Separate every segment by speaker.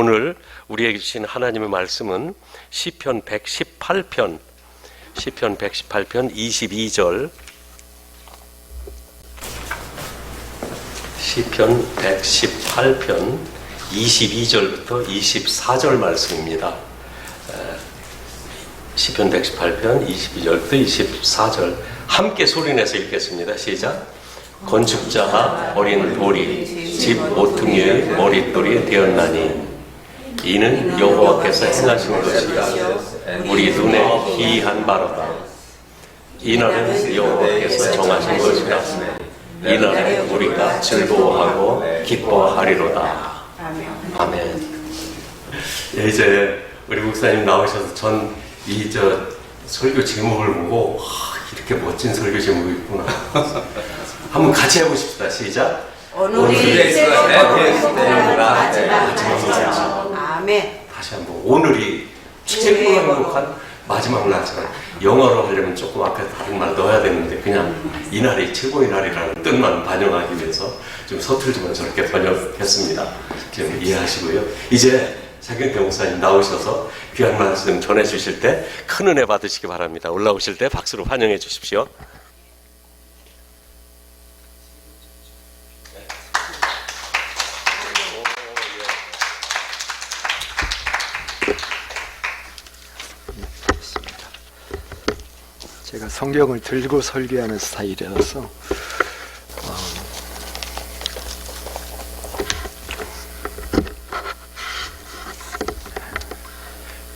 Speaker 1: 오늘 우리에게 주신 하나님의 말씀은 시편 118편 22절, 시편 118편 22절부터 24절 말씀입니다. 시편 118편 22절부터 24절 함께 소리내서 읽겠습니다. 시작. 건축자가 어린 돌이 집 모퉁이의 머릿돌이 되었나니 이는 여호와께서 행하신 것이라 우리 눈에 기이한 바로다. 이날은 여호와께서 정하신 것이라 이날에 우리가 즐거워하고 기뻐하리로다. 아멘. 이제 우리 목사님 나오셔서 전 설교 제목을 보고 이렇게 멋진 설교 제목이 있구나. 한번 같이 해보십시다. 시작.
Speaker 2: 오늘이 최고의 마지막 날이라. 아멘.
Speaker 1: 다시 한번. 오늘이 최고로 행복한 마지막 날이라. 영어로 하려면 조금 앞에 다른 말 넣어야 되는데 그냥 이날이 최고의 날이라는 뜻만 반영하기 위해서 좀 서툴지만 저렇게 번역했습니다. 좀 이해하시고요. 이제 장경태 목사님 나오셔서 귀한 말씀 전해주실 때 큰 은혜 받으시기 바랍니다. 올라오실 때 박수로 환영해 주십시오.
Speaker 3: 제가 성경을 들고 설교하는 스타일이라서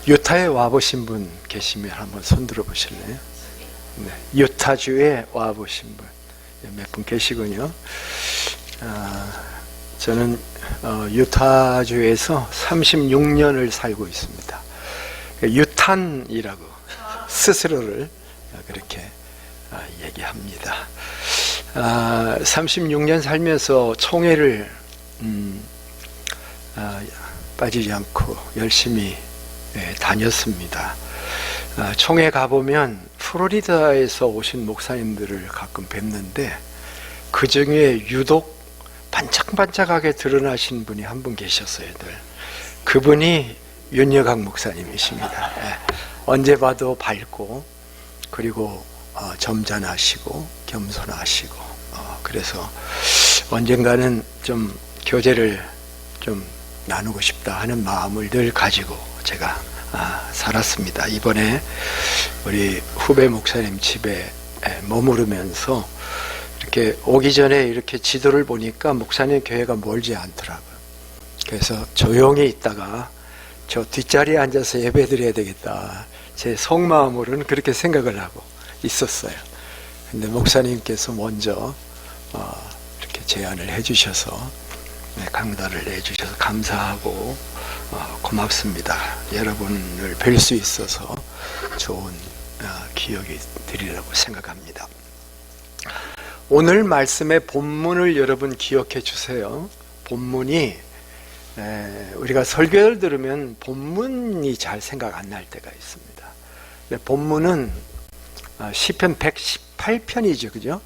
Speaker 3: 유타에 와보신 분 계시면 한번 손들어 보실래요? 네, 유타주에 와보신 분 몇 분 계시군요. 저는 유타주에서 36년을 살고 있습니다. 유탄이라고 스스로를 그렇게 얘기합니다. 36년 살면서 총회를 빠지지 않고 열심히 다녔습니다. 총회 가보면 플로리다에서 오신 목사님들을 가끔 뵙는데 그 중에 유독 반짝반짝하게 드러나신 분이 한 분 계셨어요. 그분이 윤여각 목사님이십니다. 언제 봐도 밝고 그리고 점잖으시고 겸손하시고 그래서 언젠가는 좀 교제를 좀 나누고 싶다 하는 마음을 늘 가지고 제가 살았습니다. 이번에 우리 후배 목사님 집에 머무르면서 이렇게 오기 전에 이렇게 지도를 보니까 목사님 교회가 멀지 않더라고요. 그래서 조용히 있다가 저 뒷자리에 앉아서 예배 드려야 되겠다. 제 속마음으로는 그렇게 생각을 하고 있었어요. 근데 목사님께서 먼저 이렇게 제안을 해주셔서 강단을 내주셔서 감사하고 고맙습니다. 여러분을 뵐 수 있어서 좋은 기억이 되리라고 생각합니다. 오늘 말씀의 본문을 여러분 기억해 주세요. 본문이 우리가 설교를 들으면 본문이 잘 생각 안 날 때가 있습니다. 본문은 시편 118편이죠, 그죠?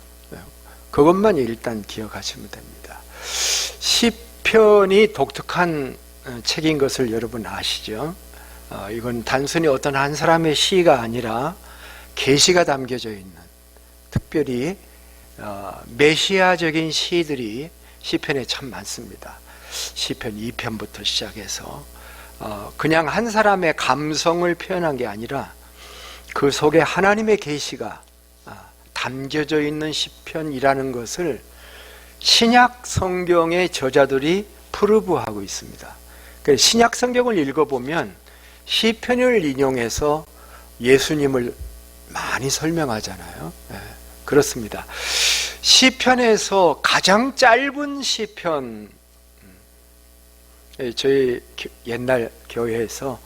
Speaker 3: 그것만 일단 기억하시면 됩니다. 시편이 독특한 책인 것을 여러분 아시죠? 이건 단순히 어떤 한 사람의 시가 아니라 계시가 담겨져 있는, 특별히 메시아적인 시들이 시편에 참 많습니다. 시편 2편부터 시작해서 그냥 한 사람의 감성을 표현한 게 아니라 그 속에 하나님의 계시가 담겨져 있는 시편이라는 것을 신약 성경의 저자들이 프루브하고 있습니다. 신약 성경을 읽어보면 시편을 인용해서 예수님을 많이 설명하잖아요. 그렇습니다. 시편에서 가장 짧은 시편, 저희 옛날 교회에서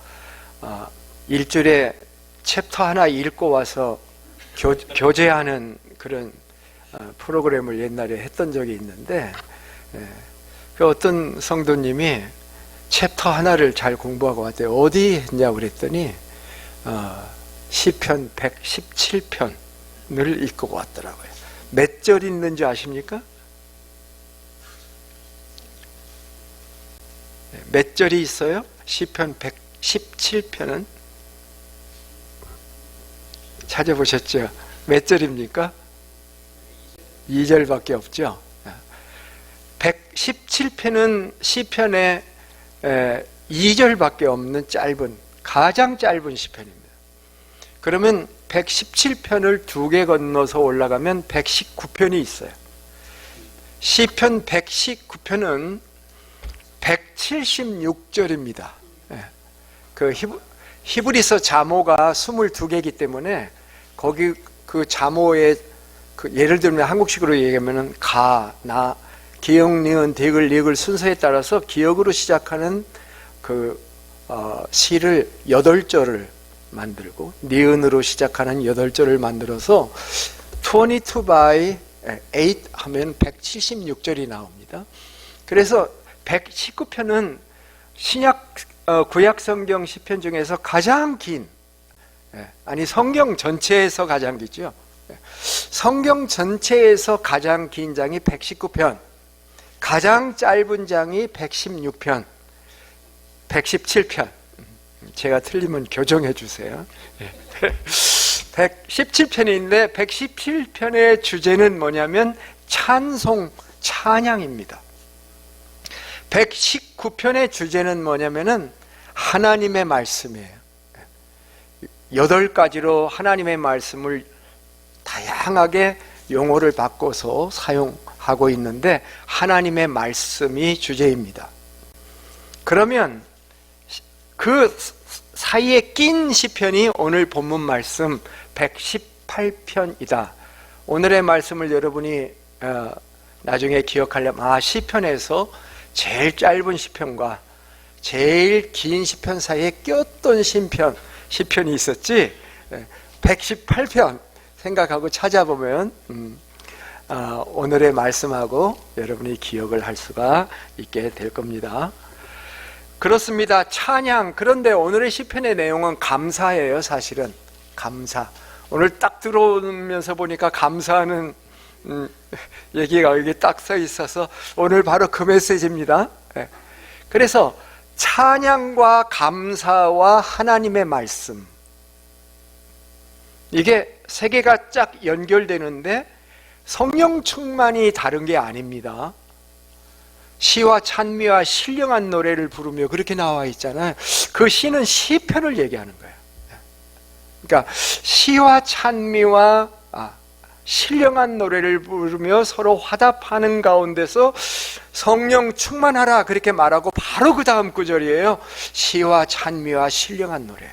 Speaker 3: 일주일에 챕터 하나 읽고 와서 교제하는 그런 프로그램을 옛날에 했던 적이 있는데 그 어떤 성도님이 챕터 하나를 잘 공부하고 왔대요. 어디 했냐고 그랬더니 시편 117편을 읽고 왔더라고요. 몇 절 있는 줄 아십니까? 몇 절이 있어요? 시편 117편은 찾아보셨죠? 몇 절입니까? 2절밖에 없죠. 117편은 시편에 2절밖에 없는 가장 짧은 시편입니다. 그러면 117편을 2개 건너서 올라가면 119편이 있어요. 시편 119편은 176절입니다. 그 히브리서 자모가 22개이기 때문에 거기 그 자모의 예를 들면 한국식으로 얘기하면은 가, 나, 기역, 니은, 디귿, 리귿 순서에 따라서 기역으로 시작하는 시를 8절을 만들고 니은으로 시작하는 8절을 만들어서 22 by 8 하면 176절이 나옵니다. 그래서 119편은 구약 성경 시편 중에서 가장 긴, 성경 전체에서 가장 길죠. 성경 전체에서 가장 긴 장이 119편, 가장 짧은 장이 116편, 117편. 제가 틀리면 교정해 주세요. 117편인데 117편의 주제는 뭐냐면 찬양입니다. 119편의 주제는 뭐냐면은 하나님의 말씀이에요. 8가지로 하나님의 말씀을 다양하게 용어를 바꿔서 사용하고 있는데 하나님의 말씀이 주제입니다. 그러면 그 사이에 낀 시편이 오늘 본문 말씀 118편이다. 오늘의 말씀을 여러분이 나중에 기억하려면 시편에서 제일 짧은 시편과 제일 긴 시편 사이에 꼈던 시편이 있었지. 118편 생각하고 찾아보면 오늘의 말씀하고 여러분이 기억을 할 수가 있게 될 겁니다. 그렇습니다. 찬양. 그런데 오늘의 시편의 내용은 감사예요. 사실은 감사. 오늘 딱 들어오면서 보니까 감사하는 얘기가 여기 딱 써 있어서 오늘 바로 그 메시지입니다. 그래서 찬양과 감사와 하나님의 말씀, 이게 세 개가 쫙 연결되는데 성령 충만이 다른 게 아닙니다. 시와 찬미와 신령한 노래를 부르며 그렇게 나와 있잖아요. 그 시는 시편을 얘기하는 거예요. 그러니까 시와 찬미와 신령한 노래를 부르며 서로 화답하는 가운데서 성령 충만하라 그렇게 말하고 바로 그 다음 구절이에요. 시와 찬미와 신령한 노래.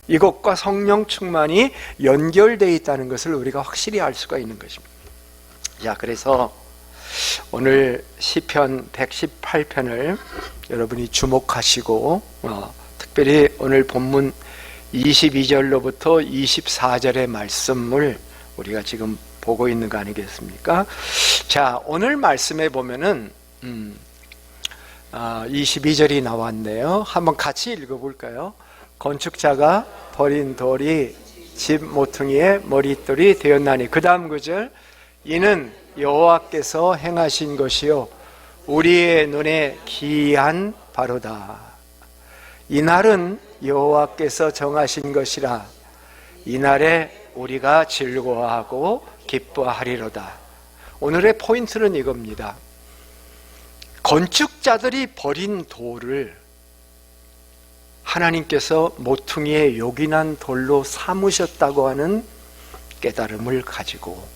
Speaker 3: 이것과 성령 충만이 연결되어 있다는 것을 우리가 확실히 알 수가 있는 것입니다. 자, 그래서 오늘 시편 118편을 여러분이 주목하시고 특별히 오늘 본문 22절로부터 24절의 말씀을 우리가 지금 보고 있는 거 아니겠습니까? 자, 오늘 말씀에 보면은 22절이 나왔네요. 한번 같이 읽어볼까요? 건축자가 버린 돌이 집 모퉁이의 머릿돌이 되었나니. 그 다음 구절, 이는 여호와께서 행하신 것이요 우리의 눈에 기이한 바로다. 이날은 여호와께서 정하신 것이라. 이날에 우리가 즐거워하고 기뻐하리로다. 오늘의 포인트는 이겁니다. 건축자들이 버린 돌을 하나님께서 모퉁이에 요긴한 돌로 삼으셨다고 하는 깨달음을 가지고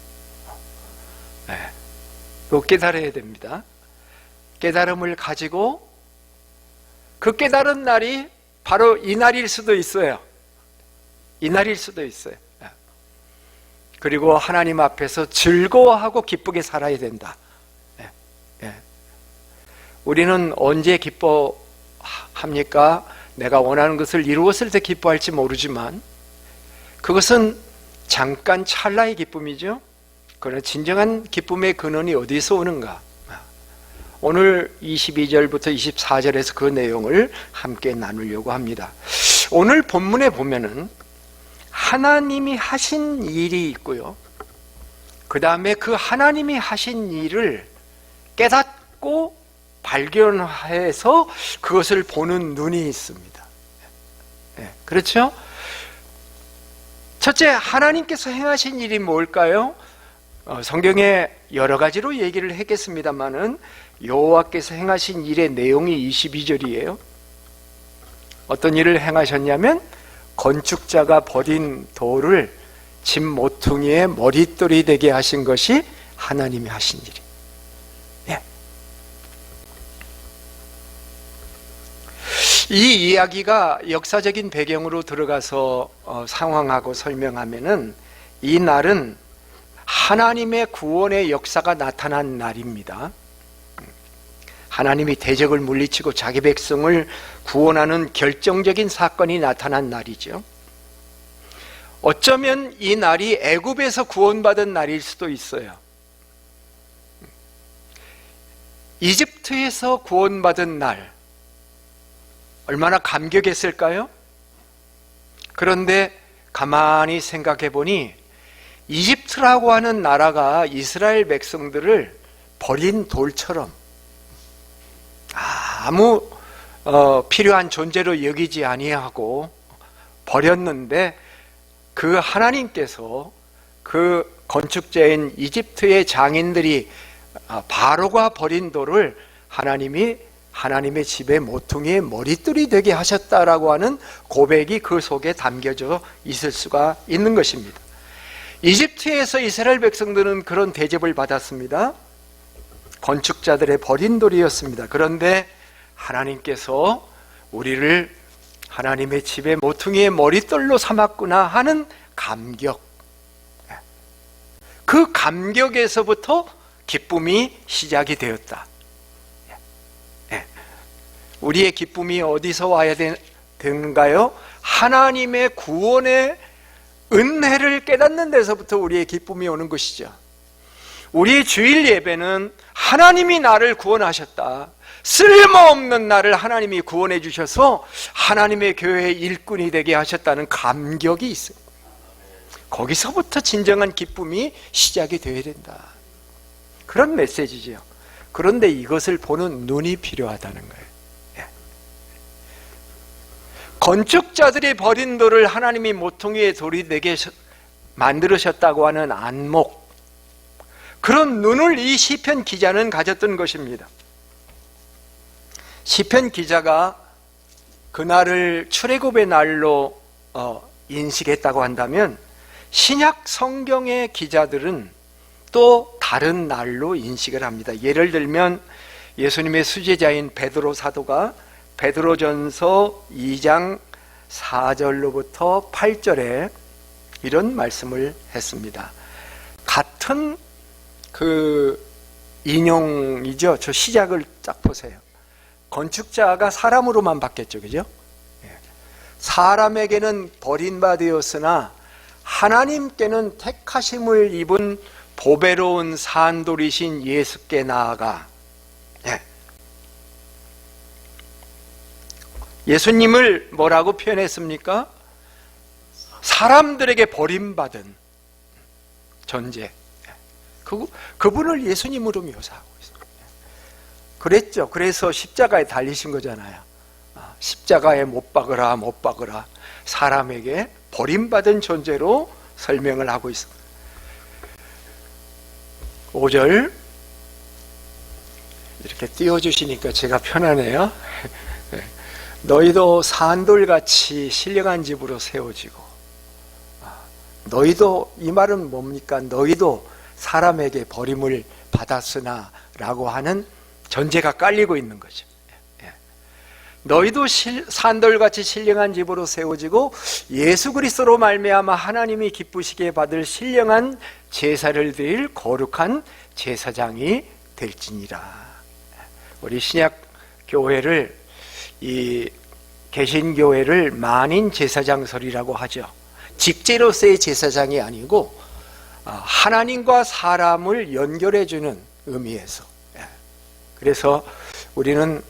Speaker 3: 또 깨달아야 됩니다. 깨달음을 가지고 그 깨달은 날이 바로 이 날일 수도 있어요. 이 날일 수도 있어요. 그리고 하나님 앞에서 즐거워하고 기쁘게 살아야 된다. 우리는 언제 기뻐합니까? 내가 원하는 것을 이루었을 때 기뻐할지 모르지만 그것은 잠깐 찰나의 기쁨이죠. 그러나 진정한 기쁨의 근원이 어디서 오는가? 오늘 22절부터 24절에서 그 내용을 함께 나누려고 합니다. 오늘 본문에 보면은 하나님이 하신 일이 있고요. 그 다음에 그 하나님이 하신 일을 깨닫고 발견해서 그것을 보는 눈이 있습니다. 그렇죠? 첫째, 하나님께서 행하신 일이 뭘까요? 성경에 여러 가지로 얘기를 했겠습니다만은 여호와께서 행하신 일의 내용이 22절이에요. 어떤 일을 행하셨냐면 건축자가 버린 돌을 집 모퉁이의 머릿돌이 되게 하신 것이 하나님이 하신 일이. 이 이야기가 역사적인 배경으로 들어가서 상황하고 설명하면은 이 날은 하나님의 구원의 역사가 나타난 날입니다. 하나님이 대적을 물리치고 자기 백성을 구원하는 결정적인 사건이 나타난 날이죠. 어쩌면 이 날이 애굽에서 구원받은 날일 수도 있어요. 이집트에서 구원받은 날, 얼마나 감격했을까요? 그런데 가만히 생각해 보니 이집트라고 하는 나라가 이스라엘 백성들을 버린 돌처럼 아무 필요한 존재로 여기지 아니하고 버렸는데, 그 하나님께서 그 건축자인 이집트의 장인들이 바로가 버린 돌을 하나님이 하나님의 집의 모퉁이의 머릿돌이 되게 하셨다라고 하는 고백이 그 속에 담겨져 있을 수가 있는 것입니다. 이집트에서 이스라엘 백성들은 그런 대접을 받았습니다. 건축자들의 버린 돌이었습니다. 그런데 하나님께서 우리를 하나님의 집의 모퉁이의 머릿돌로 삼았구나 하는 감격, 그 감격에서부터 기쁨이 시작이 되었다. 우리의 기쁨이 어디서 와야 되는가요? 하나님의 구원의 은혜를 깨닫는 데서부터 우리의 기쁨이 오는 것이죠. 우리의 주일 예배는 하나님이 나를 구원하셨다, 쓸모없는 나를 하나님이 구원해 주셔서 하나님의 교회의 일꾼이 되게 하셨다는 감격이 있어요. 거기서부터 진정한 기쁨이 시작이 되어야 된다, 그런 메시지죠. 그런데 이것을 보는 눈이 필요하다는 거예요. 건축자들이 버린 돌을 하나님이 모퉁이의 돌이 되게 만들으셨다고 하는 안목, 그런 눈을 이 시편 기자는 가졌던 것입니다. 시편 기자가 그날을 출애굽의 날로 인식했다고 한다면, 신약 성경의 기자들은 또 다른 날로 인식을 합니다. 예를 들면 예수님의 수제자인 베드로 사도가 베드로전서 2장 4절로부터 8절에 이런 말씀을 했습니다. 같은 그 인용이죠. 저 시작을 딱 보세요. 건축자가 사람으로만 바뀌었죠, 그죠? 사람에게는 버림받으었으나 하나님께는 택하심을 입은 보배로운 산돌이신 예수께 나아가, 예수님을 뭐라고 표현했습니까? 사람들에게 버림받은 존재, 그분을 예수님으로 묘사하고 있습니다. 그랬죠. 그래서 십자가에 달리신 거잖아요. 십자가에 못 박으라, 못 박으라, 사람에게 버림받은 존재로 설명을 하고 있습니다. 5절 이렇게 띄워주시니까 제가 편하네요. 너희도 산돌같이 신령한 집으로 세워지고, 너희도, 이 말은 뭡니까? 너희도 사람에게 버림을 받았으나 라고 하는 전제가 깔리고 있는 거죠. 너희도 산돌같이 신령한 집으로 세워지고 예수 그리스도로 말미암아 하나님이 기쁘시게 받을 신령한 제사를 드릴 거룩한 제사장이 될지니라. 우리 신약 교회를, 이 개신교회를 만인 제사장설이라고 하죠. 직제로서의 제사장이 아니고 하나님과 사람을 연결해주는 의미에서. 그래서 우리는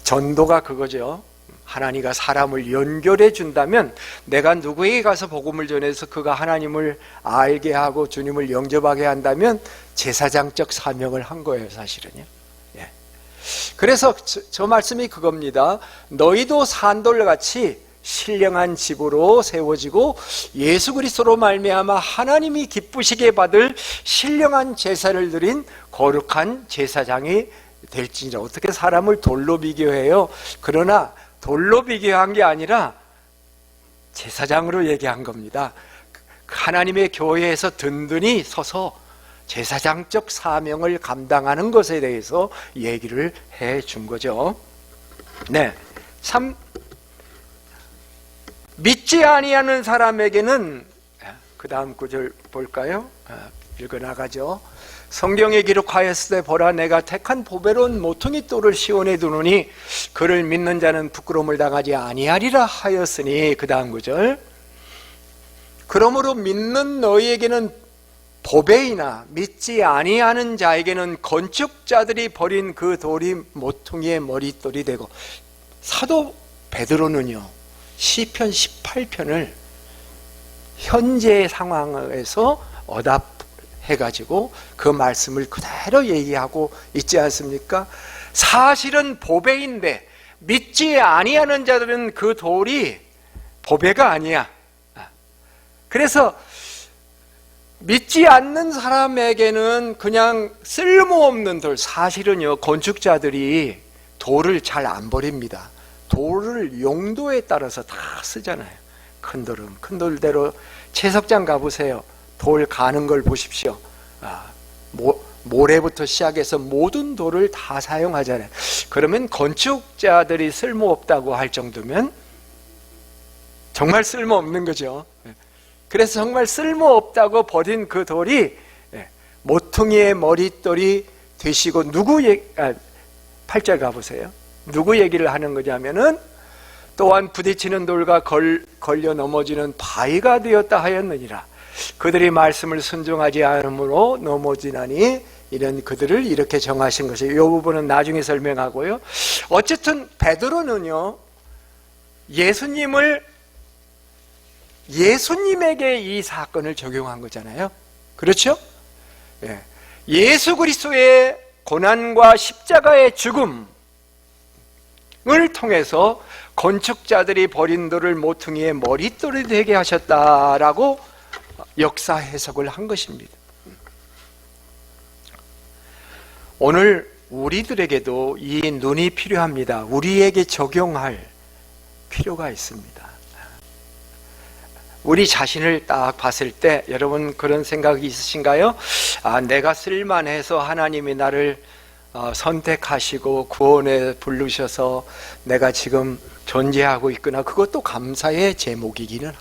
Speaker 3: 전도가 그거죠. 하나님과 사람을 연결해 준다면 내가 누구에게 가서 복음을 전해서 그가 하나님을 알게 하고 주님을 영접하게 한다면 제사장적 사명을 한 거예요, 사실은요. 그래서 저 말씀이 그겁니다. 너희도 산돌같이 신령한 집으로 세워지고 예수 그리스도로 말미암아 하나님이 기쁘시게 받을 신령한 제사를 드린 거룩한 제사장이 될지니라. 어떻게 사람을 돌로 비교해요? 그러나 돌로 비교한 게 아니라 제사장으로 얘기한 겁니다. 하나님의 교회에서 든든히 서서 제사장적 사명을 감당하는 것에 대해서 얘기를 해 준 거죠. 네, 참 믿지 아니하는 사람에게는, 그 다음 구절 볼까요? 읽어 나가죠. 성경에 기록하였을 때 보라 내가 택한 보배로운 모퉁이 돌을 시온에 두노니 그를 믿는 자는 부끄러움을 당하지 아니하리라 하였으니, 그 다음 구절, 그러므로 믿는 너희에게는 보배이나 믿지 아니하는 자에게는 건축자들이 버린 그 돌이 모퉁이의 머릿돌이 되고. 사도 베드로는요 시편 18편을 현재의 상황에서 어답해가지고 그 말씀을 그대로 얘기하고 있지 않습니까? 사실은 보배인데 믿지 아니하는 자들은 그 돌이 보배가 아니야. 그래서 믿지 않는 사람에게는 그냥 쓸모없는 돌. 사실은요 건축자들이 돌을 잘 안 버립니다. 돌을 용도에 따라서 다 쓰잖아요. 큰 돌은 큰 돌대로. 채석장 가보세요. 돌 가는 걸 보십시오. 모래부터 시작해서 모든 돌을 다 사용하잖아요. 그러면 건축자들이 쓸모없다고 할 정도면 정말 쓸모없는 거죠. 그래서 정말 쓸모없다고 버린 그 돌이 모퉁이의 머릿돌이 되시고, 8절 가보세요. 누구 얘기를 하는 거냐면은, 또한 부딪히는 돌과 걸려 넘어지는 바위가 되었다 하였느니라. 그들이 말씀을 순종하지 않으므로 넘어지나니 이런 그들을 이렇게 정하신 것이에요. 이 부분은 나중에 설명하고요. 어쨌든 베드로는요 예수님에게 이 사건을 적용한 거잖아요. 그렇죠? 예수 그리스도의 고난과 십자가의 죽음을 통해서 건축자들이 버린 돌을 모퉁이의 머릿돌이 되게 하셨다라고 역사 해석을 한 것입니다. 오늘 우리들에게도 이 눈이 필요합니다. 우리에게 적용할 필요가 있습니다. 우리 자신을 딱 봤을 때 여러분 그런 생각이 있으신가요? 내가 쓸만해서 하나님이 나를 선택하시고 구원에 부르셔서 내가 지금 존재하고 있구나. 그것도 감사의 제목이기는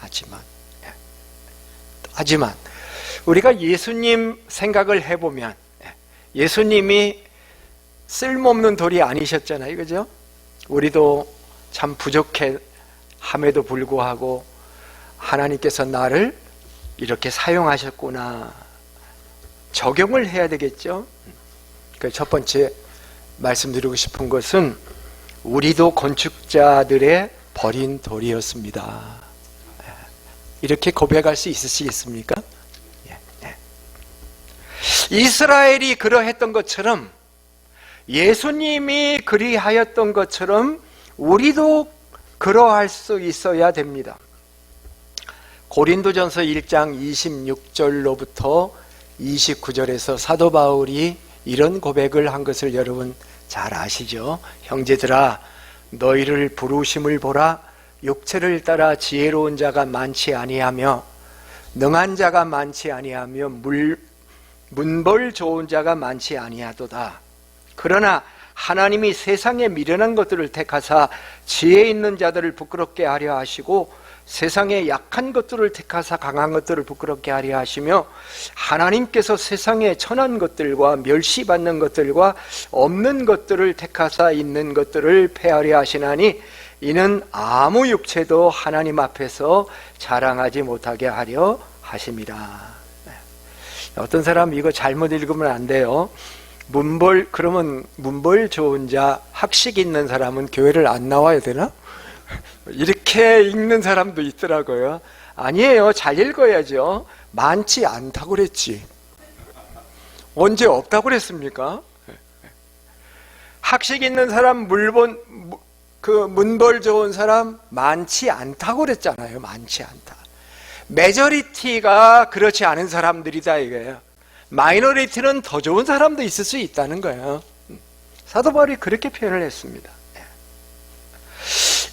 Speaker 3: 하지만 우리가 예수님 생각을 해보면 예수님이 쓸모없는 돌이 아니셨잖아요. 그죠? 우리도 참 부족해 함에도 불구하고 하나님께서 나를 이렇게 사용하셨구나. 적용을 해야 되겠죠. 첫 번째 말씀드리고 싶은 것은 우리도 건축자들의 버린 돌이었습니다. 이렇게 고백할 수 있으시겠습니까? 이스라엘이 그러했던 것처럼, 예수님이 그리하였던 것처럼 우리도 그러할 수 있어야 됩니다. 고린도전서 1장 26절로부터 29절에서 사도 바울이 이런 고백을 한 것을 여러분 잘 아시죠? 형제들아 너희를 부르심을 보라. 육체를 따라 지혜로운 자가 많지 아니하며 능한 자가 많지 아니하며 문벌 좋은 자가 많지 아니하도다. 그러나 하나님이 세상에 미련한 것들을 택하사 지혜 있는 자들을 부끄럽게 하려 하시고 세상에 약한 것들을 택하사 강한 것들을 부끄럽게 하려 하시며 하나님께서 세상에 천한 것들과 멸시받는 것들과 없는 것들을 택하사 있는 것들을 폐하려 하시나니 이는 아무 육체도 하나님 앞에서 자랑하지 못하게 하려 하심이라. 어떤 사람 이거 잘못 읽으면 안 돼요. 그러면 문벌 좋은 자, 학식 있는 사람은 교회를 안 나와야 되나? 이렇게 읽는 사람도 있더라고요. 아니에요. 잘 읽어야죠. 많지 않다고 그랬지. 언제 없다고 그랬습니까? 학식 있는 사람, 문벌 좋은 사람 많지 않다고 그랬잖아요. 많지 않다. 메저리티가 그렇지 않은 사람들이다 이거예요. 마이너리티는 더 좋은 사람도 있을 수 있다는 거예요. 사도 바울이 그렇게 표현을 했습니다.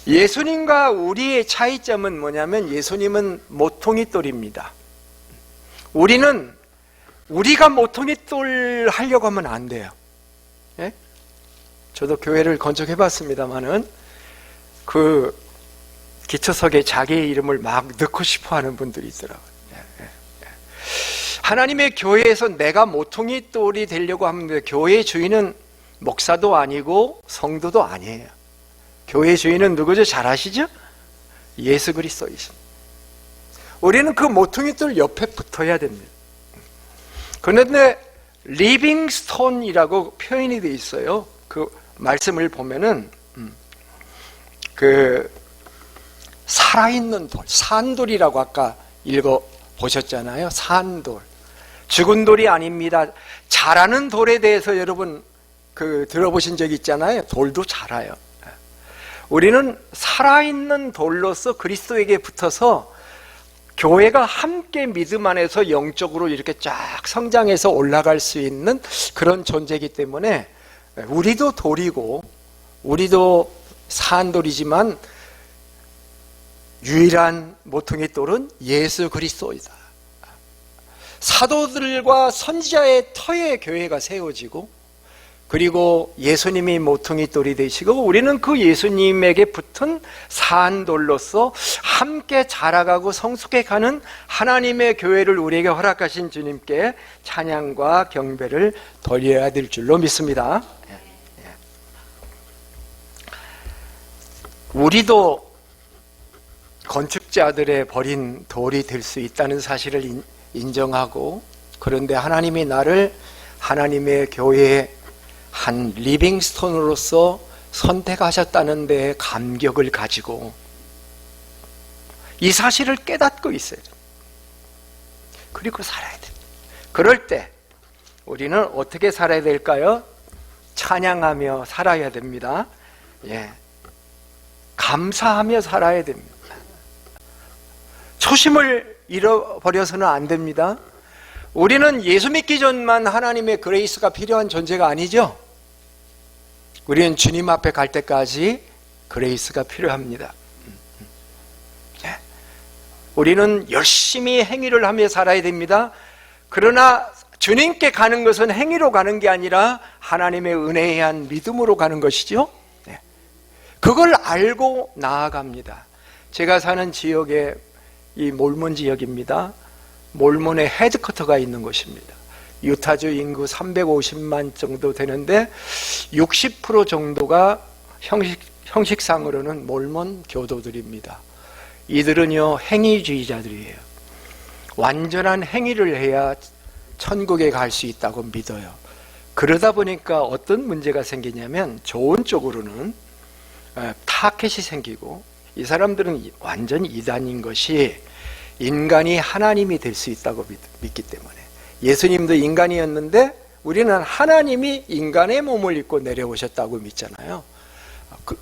Speaker 3: 예수님과 우리의 차이점은 뭐냐면 예수님은 모퉁이돌입니다. 우리가 모퉁이돌 하려고 하면 안 돼요. 예? 저도 교회를 건축해 봤습니다만은 그 기초석에 자기의 이름을 막 넣고 싶어 하는 분들이 있더라고요. 하나님의 교회에서 내가 모퉁이돌이 되려고 하면 교회의 주인은 목사도 아니고 성도도 아니에요. 교회의 주인은 누구죠? 잘 아시죠? 예수 그리스도이십니다. 우리는 그 모퉁이돌 옆에 붙어야 됩니다. 그런데 리빙스톤이라고 표현이 되어 있어요. 그 말씀을 보면은 그 살아있는 돌, 산돌이라고 아까 읽어 보셨잖아요. 산돌, 죽은 돌이 아닙니다. 자라는 돌에 대해서 여러분 들어보신 적 있잖아요. 돌도 자라요. 우리는 살아있는 돌로서 그리스도에게 붙어서 교회가 함께 믿음 안에서 영적으로 이렇게 쫙 성장해서 올라갈 수 있는 그런 존재이기 때문에 우리도 돌이고 우리도 산돌이지만 유일한 모퉁이돌은 예수 그리스도이다. 사도들과 선지자의 터에 교회가 세워지고 그리고 예수님이 모퉁이돌이 되시고 우리는 그 예수님에게 붙은 산돌로서 함께 자라가고 성숙해가는 하나님의 교회를 우리에게 허락하신 주님께 찬양과 경배를 드려야 될 줄로 믿습니다. 우리도 건축자들의 버린 돌이 될 수 있다는 사실을 인정하고 그런데 하나님이 나를 하나님의 교회의 한 리빙스톤으로서 선택하셨다는 데에 감격을 가지고 이 사실을 깨닫고 있어야 됩니다. 그리고 살아야 됩니다. 그럴 때 우리는 어떻게 살아야 될까요? 찬양하며 살아야 됩니다. 감사하며 살아야 됩니다. 초심을 잃어버려서는 안 됩니다. 우리는 예수 믿기 전만 하나님의 그레이스가 필요한 존재가 아니죠. 우리는 주님 앞에 갈 때까지 그레이스가 필요합니다. 우리는 열심히 행위를 하며 살아야 됩니다. 그러나 주님께 가는 것은 행위로 가는 게 아니라 하나님의 은혜에 의한 믿음으로 가는 것이죠. 그걸 알고 나아갑니다. 제가 사는 지역에 이 몰몬 지역입니다. 몰몬의 헤드쿼터가 있는 곳입니다. 유타주 인구 350만 정도 되는데 60% 정도가 형식상으로는 몰몬 교도들입니다. 이들은요 행위주의자들이에요. 완전한 행위를 해야 천국에 갈 수 있다고 믿어요. 그러다 보니까 어떤 문제가 생기냐면 좋은 쪽으로는 타켓이 생기고 이 사람들은 완전 이단인 것이 인간이 하나님이 될 수 있다고 믿기 때문에 예수님도 인간이었는데 우리는 하나님이 인간의 몸을 입고 내려오셨다고 믿잖아요.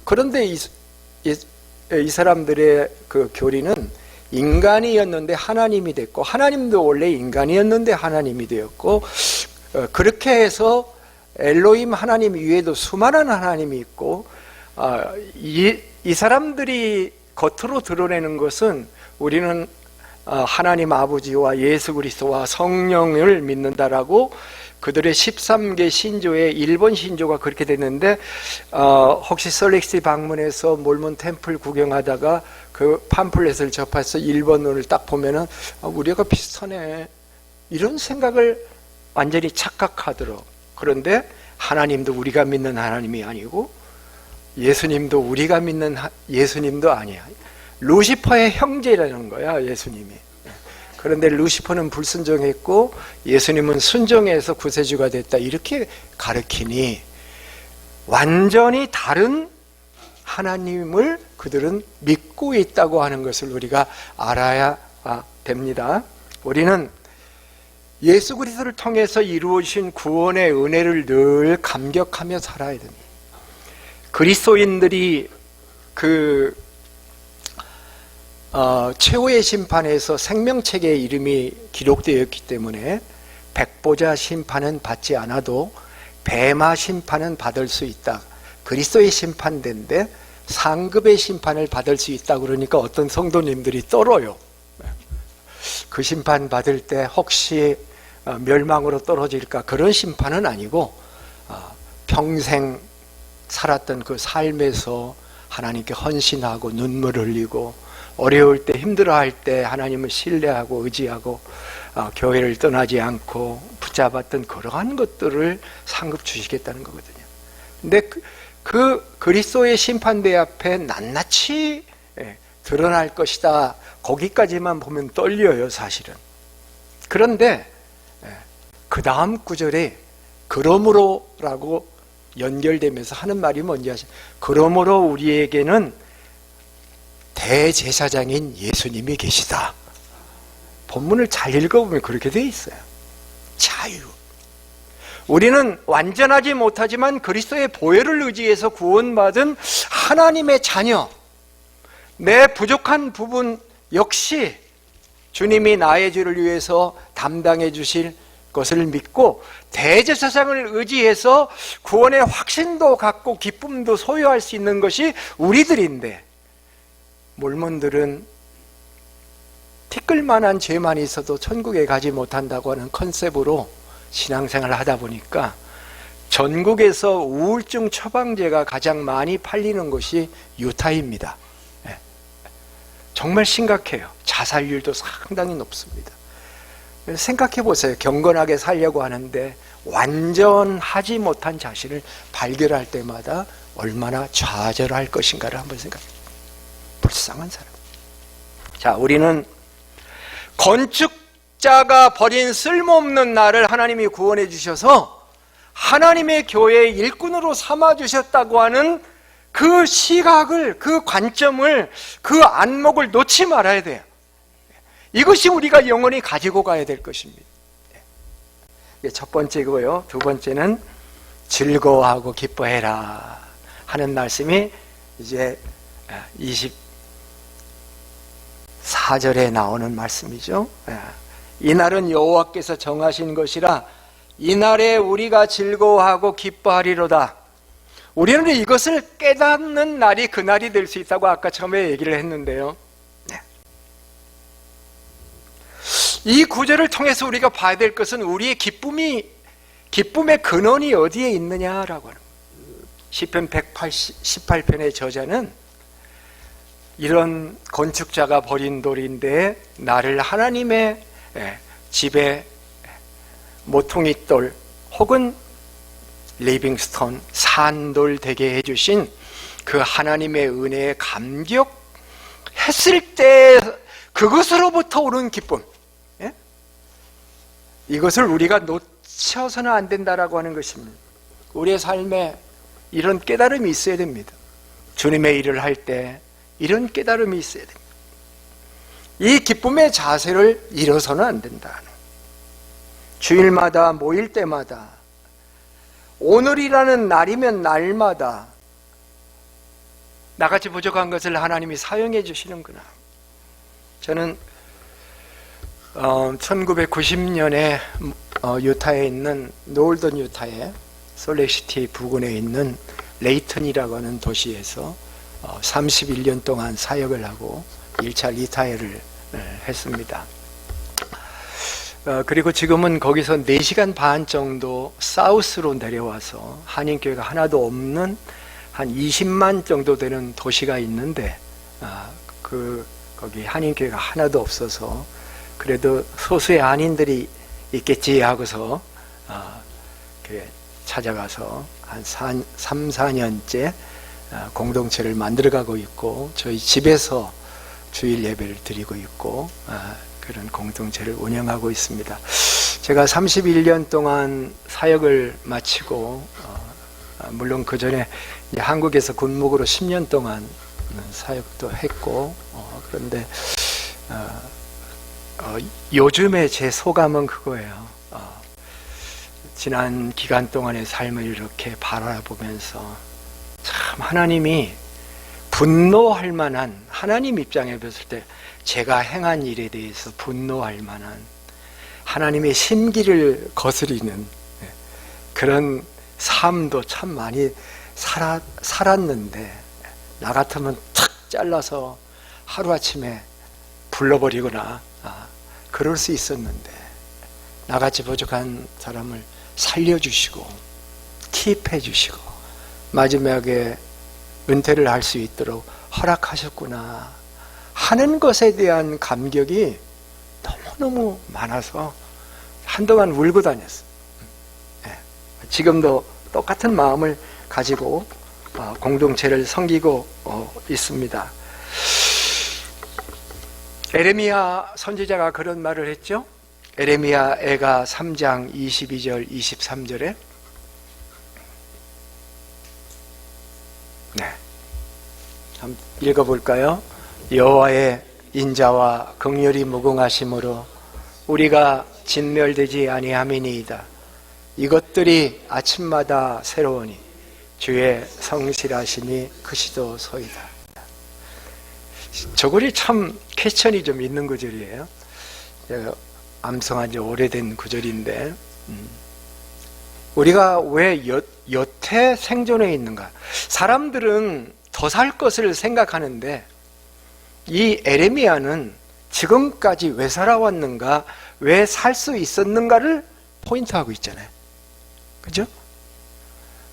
Speaker 3: 그런데 이 사람들의 그 교리는 인간이었는데 하나님이 됐고 하나님도 원래 인간이었는데 하나님이 되었고 그렇게 해서 엘로힘 하나님 위에도 수많은 하나님이 있고 이 사람들이 겉으로 드러내는 것은 우리는 하나님 아버지와 예수 그리스도와 성령을 믿는다라고 그들의 13개 신조의 일본 신조가 그렇게 됐는데 혹시 솔렉시 방문해서 몰몬 템플 구경하다가 그 팜플렛을 접해서 일본어를 딱 보면은 우리가 비슷하네 이런 생각을 완전히 착각하도록. 그런데 하나님도 우리가 믿는 하나님이 아니고 예수님도 우리가 믿는 예수님도 아니야. 루시퍼의 형제라는 거야 예수님이. 그런데 루시퍼는 불순종했고 예수님은 순종해서 구세주가 됐다 이렇게 가르치니 완전히 다른 하나님을 그들은 믿고 있다고 하는 것을 우리가 알아야 됩니다. 우리는 예수 그리스도를 통해서 이루어진 구원의 은혜를 늘 감격하며 살아야 됩니다. 그리스도인들이 최후의 심판에서 생명책에 이름이 기록되었기 때문에 백보자 심판은 받지 않아도 베마 심판은 받을 수 있다. 그리스도의 심판대인데 상급의 심판을 받을 수 있다. 그러니까 어떤 성도님들이 떨어요. 그 심판 받을 때 혹시 멸망으로 떨어질까? 그런 심판은 아니고 평생 살았던 그 삶에서 하나님께 헌신하고 눈물 흘리고 어려울 때 힘들어할 때 하나님을 신뢰하고 의지하고 교회를 떠나지 않고 붙잡았던 그러한 것들을 상급 주시겠다는 거거든요. 근데 그 그리스도의 심판대 앞에 낱낱이 드러날 것이다. 거기까지만 보면 떨려요, 사실은. 그런데 그 다음 구절에 그러므로라고 연결되면서 하는 말이 뭔지 아시죠? 그러므로 우리에게는 대제사장인 예수님이 계시다. 본문을 잘 읽어보면 그렇게 돼 있어요. 자유. 우리는 완전하지 못하지만 그리스도의 보혈을 의지해서 구원받은 하나님의 자녀. 내 부족한 부분 역시 주님이 나의 죄를 위해서 담당해 주실 것을 믿고 대제사장을 의지해서 구원의 확신도 갖고 기쁨도 소유할 수 있는 것이 우리들인데, 몰몬들은 티끌만한 죄만 있어도 천국에 가지 못한다고 하는 컨셉으로 신앙생활을 하다 보니까 전국에서 우울증 처방제가 가장 많이 팔리는 곳이 유타입니다. 정말 심각해요. 자살률도 상당히 높습니다. 생각해 보세요. 경건하게 살려고 하는데 완전하지 못한 자신을 발견할 때마다 얼마나 좌절할 것인가를 한번 생각해 보세요. 불쌍한 사람. 자, 우리는 건축자가 버린 쓸모없는 나를 하나님이 구원해 주셔서 하나님의 교회의 일꾼으로 삼아 주셨다고 하는 그 시각을, 그 관점을, 그 안목을 놓지 말아야 돼요. 이것이 우리가 영원히 가지고 가야 될 것입니다. 첫 번째고요. 두 번째는 즐거워하고 기뻐해라 하는 말씀이 이제 24절에 나오는 말씀이죠. 이날은 여호와께서 정하신 것이라 이날에 우리가 즐거워하고 기뻐하리로다. 우리는 이것을 깨닫는 날이 그날이 될 수 있다고 아까 처음에 얘기를 했는데요. 이 구절을 통해서 우리가 봐야 될 것은 우리의 기쁨의 근원이 어디에 있느냐라고 하는 거예요. 시편 118편의 저자는 이런 건축자가 버린 돌인데 나를 하나님의 집에 모퉁이돌 혹은 리빙스톤 산돌 되게 해주신 그 하나님의 은혜에 감격했을 때 그것으로부터 오는 기쁨, 이것을 우리가 놓쳐서는 안 된다라고 하는 것입니다. 우리의 삶에 이런 깨달음이 있어야 됩니다. 주님의 일을 할 때 이런 깨달음이 있어야 됩니다. 이 기쁨의 자세를 잃어서는 안 된다. 주일마다 모일 때마다 오늘이라는 날이면 날마다 나같이 부족한 것을 하나님이 사용해 주시는구나. 저는 1990년에 유타에 있는 노을던 유타의 솔레시티 부근에 있는 레이턴이라고 하는 도시에서 31년 동안 사역을 하고 1차 리타이어를 했습니다. 그리고 지금은 거기서 4시간 반 정도 사우스로 내려와서 한인교회가 하나도 없는 한 20만 정도 되는 도시가 있는데 거기 한인교회가 하나도 없어서 그래도 소수의 한인들이 있겠지 하고서 찾아가서 한 3, 4년째 공동체를 만들어가고 있고 저희 집에서 주일 예배를 드리고 있고 그런 공동체를 운영하고 있습니다. 제가 31년 동안 사역을 마치고 물론 그 전에 한국에서 군목으로 10년 동안 사역도 했고 그런데 요즘에 제 소감은 그거예요. 지난 기간 동안의 삶을 이렇게 바라보면서 참 참 하나님이 분노할 만한, 하나님 입장에 봤을 때 제가 행한 일에 대해서 분노할 만한, 하나님의 심기를 거스리는 그런 삶도 참 많이 살았는데, 나 같으면 탁 잘라서 하루아침에 불러버리거나 그럴 수 있었는데, 나같이 부족한 사람을 살려주시고 킵해 주시고 마지막에 은퇴를 할 수 있도록 허락하셨구나 하는 것에 대한 감격이 너무너무 많아서 한동안 울고 다녔어요. 지금도 똑같은 마음을 가지고 공동체를 섬기고 있습니다. 에레미야 선지자가 그런 말을 했죠. 에레미야 애가 3장 22절 23절에 한번 읽어볼까요? 여호와의 인자와 긍휼이 무궁하심으로 우리가 진멸되지 아니함이니이다. 이것들이 아침마다 새로우니 주의 성실하심이 크시도소이다. 저 글이 참 퀘스천이 좀 있는 구절이에요. 암송한 지 오래된 구절인데, 우리가 왜 여태 생존해 있는가? 사람들은 더 살 것을 생각하는데, 이 에레미야는 지금까지 왜 살아왔는가, 왜 살 수 있었는가를 포인트하고 있잖아요. 그죠?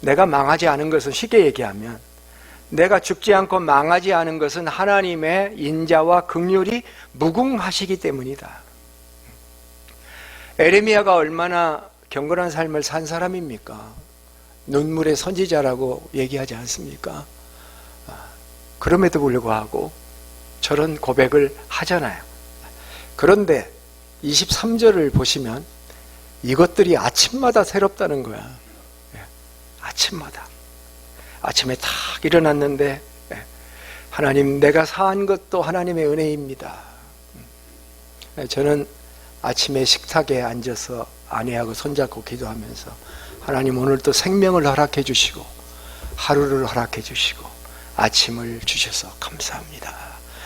Speaker 3: 내가 망하지 않은 것은, 쉽게 얘기하면 내가 죽지 않고 망하지 않은 것은 하나님의 인자와 긍휼이 무궁하시기 때문이다. 에레미야가 얼마나 경건한 삶을 산 사람입니까? 눈물의 선지자라고 얘기하지 않습니까? 그럼에도 불구하고 저런 고백을 하잖아요. 그런데 23절을 보시면 이것들이 아침마다 새롭다는 거야. 아침마다. 아침에 탁 일어났는데, 하나님, 내가 사한 것도 하나님의 은혜입니다. 저는 아침에 식탁에 앉아서 아내하고 손잡고 기도하면서, 하나님 오늘 또 생명을 허락해 주시고 하루를 허락해 주시고 아침을 주셔서 감사합니다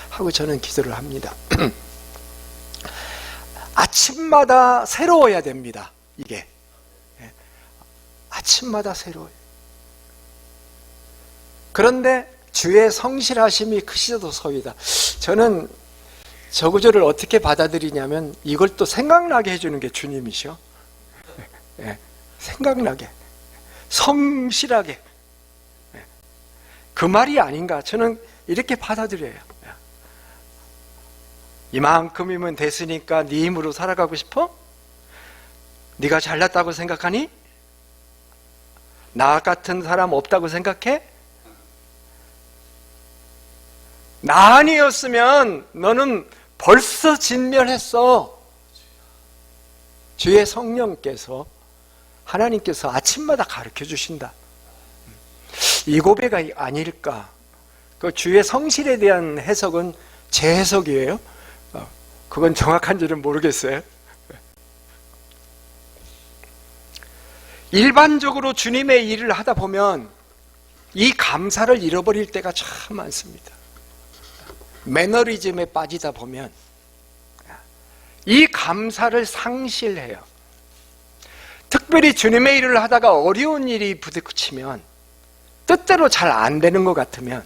Speaker 3: 하고 저는 기도를 합니다. 아침마다 새로워야 됩니다. 이게 아침마다 새로워요. 그런데 주의 성실하심이 크시도소이다. 저는 저 구절을 어떻게 받아들이냐면, 이걸 또 생각나게 해주는 게 주님이셔. 생각나게, 성실하게, 그 말이 아닌가, 저는 이렇게 받아들여요. 이만큼이면 됐으니까 네 힘으로 살아가고 싶어? 네가 잘났다고 생각하니? 나 같은 사람 없다고 생각해? 나 아니었으면 너는 벌써 진멸했어. 주의 성령께서, 하나님께서 아침마다 가르쳐 주신다. 이 고백 아닐까? 그 주의 성실에 대한 해석은 제 해석이에요. 그건 정확한지는 모르겠어요. 일반적으로 주님의 일을 하다 보면 이 감사를 잃어버릴 때가 참 많습니다. 매너리즘에 빠지다 보면 이 감사를 상실해요. 특별히 주님의 일을 하다가 어려운 일이 부딪히면, 뜻대로 잘 안 되는 것 같으면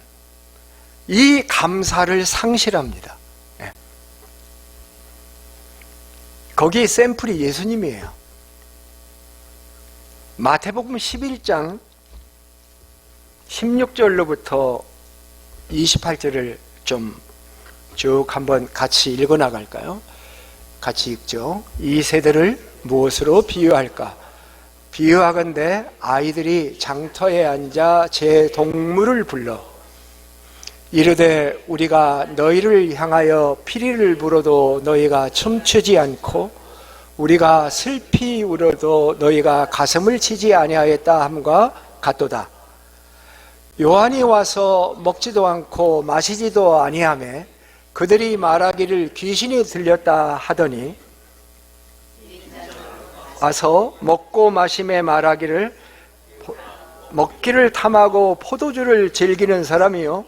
Speaker 3: 이 감사를 상실합니다. 거기에 샘플이 예수님이에요. 마태복음 11장 16절로부터 28절을 좀 쭉 한번 같이 읽어 나갈까요? 같이 읽죠. 이 세대를 무엇으로 비유할까? 비유하건대 아이들이 장터에 앉아 제 동물을 불러 이르되 우리가 너희를 향하여 피리를 불어도 너희가 춤추지 않고 우리가 슬피 울어도 너희가 가슴을 치지 아니하였다 함과 같도다. 요한이 와서 먹지도 않고 마시지도 아니하매 그들이 말하기를 귀신이 들렸다 하더니 와서 먹고 마심에 말하기를 먹기를 탐하고 포도주를 즐기는 사람이요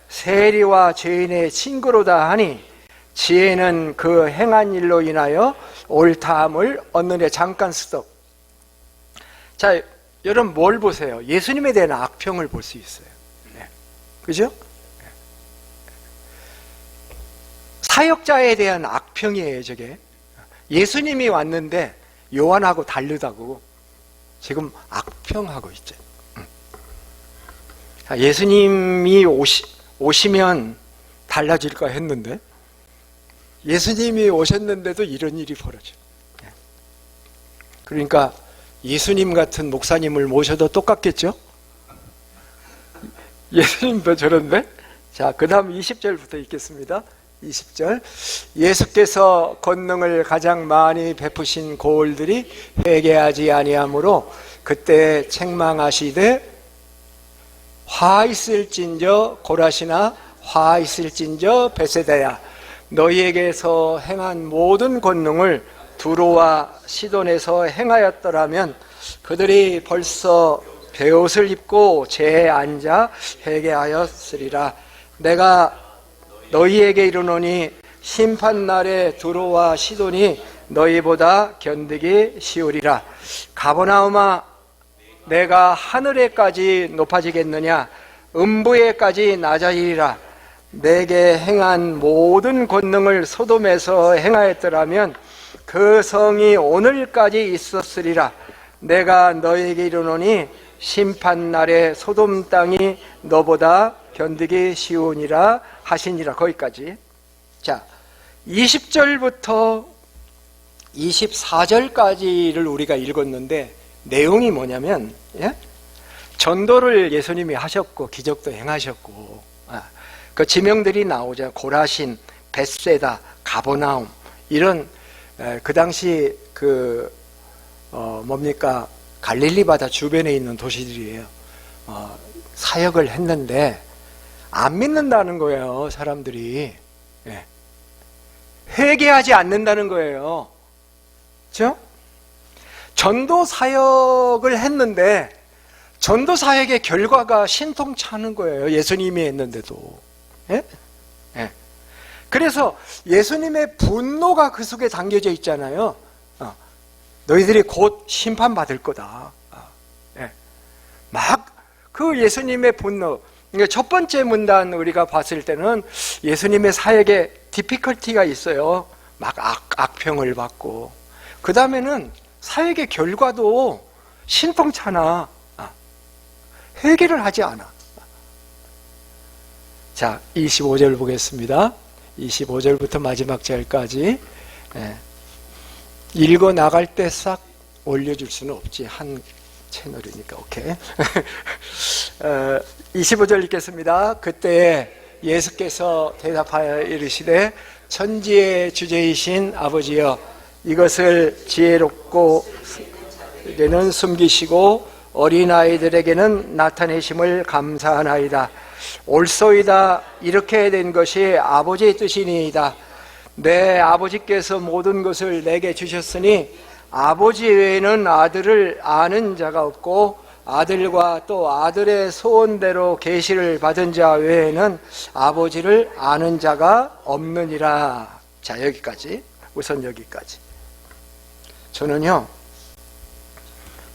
Speaker 3: 세리와 죄인의 친구로다 하니 지혜는 그 행한 일로 인하여 옳다함을 얻느냐. 잠깐 스톱. 자, 여러분 뭘 보세요? 예수님에 대한 악평을 볼 수 있어요. 네. 그죠? 사역자에 대한 악평이에요, 저게. 예수님이 왔는데 요한하고 다르다고 지금 악평하고 있죠. 예수님이 오시면 달라질까 했는데 예수님이 오셨는데도 이런 일이 벌어져요. 그러니까 예수님 같은 목사님을 모셔도 똑같겠죠? 예수님도 저런데? 자, 그 다음 20절부터 읽겠습니다. 20절. 예수께서 권능을 가장 많이 베푸신 고을들이 회개하지 아니하므로 그때 책망하시되 화 있을진저 고라시나 화 있을진저 베세다야 너희에게서 행한 모든 권능을 두로와 시돈에서 행하였더라면 그들이 벌써 베옷을 입고 재에 앉아 회개하였으리라. 내가 너희에게 이르노니 심판날에 두로와 시돈이 너희보다 견디기 쉬우리라. 가버나움아 내가 하늘에까지 높아지겠느냐 음부에까지 낮아지리라. 내게 행한 모든 권능을 소돔에서 행하였더라면 그 성이 오늘까지 있었으리라. 내가 너에게 이르노니 심판날에 소돔 땅이 너보다 견디기 쉬우니라 하시니라. 거기까지. 자, 20절부터 24절까지를 우리가 읽었는데 내용이 뭐냐면 전도를 예수님이 하셨고 기적도 행하셨고 그 지명들이 나오죠. 고라신, 벳세다, 가버나움 이런 그 당시 뭡니까 갈릴리 바다 주변에 있는 도시들이에요. 사역을 했는데 안 믿는다는 거예요. 사람들이 회개하지 않는다는 거예요. 그렇죠? 전도 사역을 했는데 전도 사역의 결과가 신통찮은 거예요. 예수님이 했는데도. 그래서 예수님의 분노가 그 속에 담겨져 있잖아요. 너희들이 곧 심판받을 거다. 막 그 예수님의 분노. 첫 번째 문단 우리가 봤을 때는 예수님의 사역에 디피컬티가 있어요. 막 악평을 받고. 그 다음에는 사역의 결과도 신통찮아. 회개를 하지 않아. 자, 25절 보겠습니다. 25절부터 마지막 절까지 읽어 나갈 때 싹 올려줄 수는 없지. 한 채널이니까. 오케이. 25절 읽겠습니다. 그때 예수께서 대답하여 이르시되 천지의 주제이신 아버지여 이것을 지혜롭고에게는 숨기시고 어린아이들에게는 나타내심을 감사하나이다. 옳소이다. 이렇게 된 것이 아버지의 뜻이니이다. 내 아버지께서 모든 것을 내게 주셨으니 아버지 외에는 아들을 아는 자가 없고 아들과 또 아들의 소원대로 계시를 받은 자 외에는 아버지를 아는 자가 없느니라. 자, 여기까지. 우선 여기까지. 저는요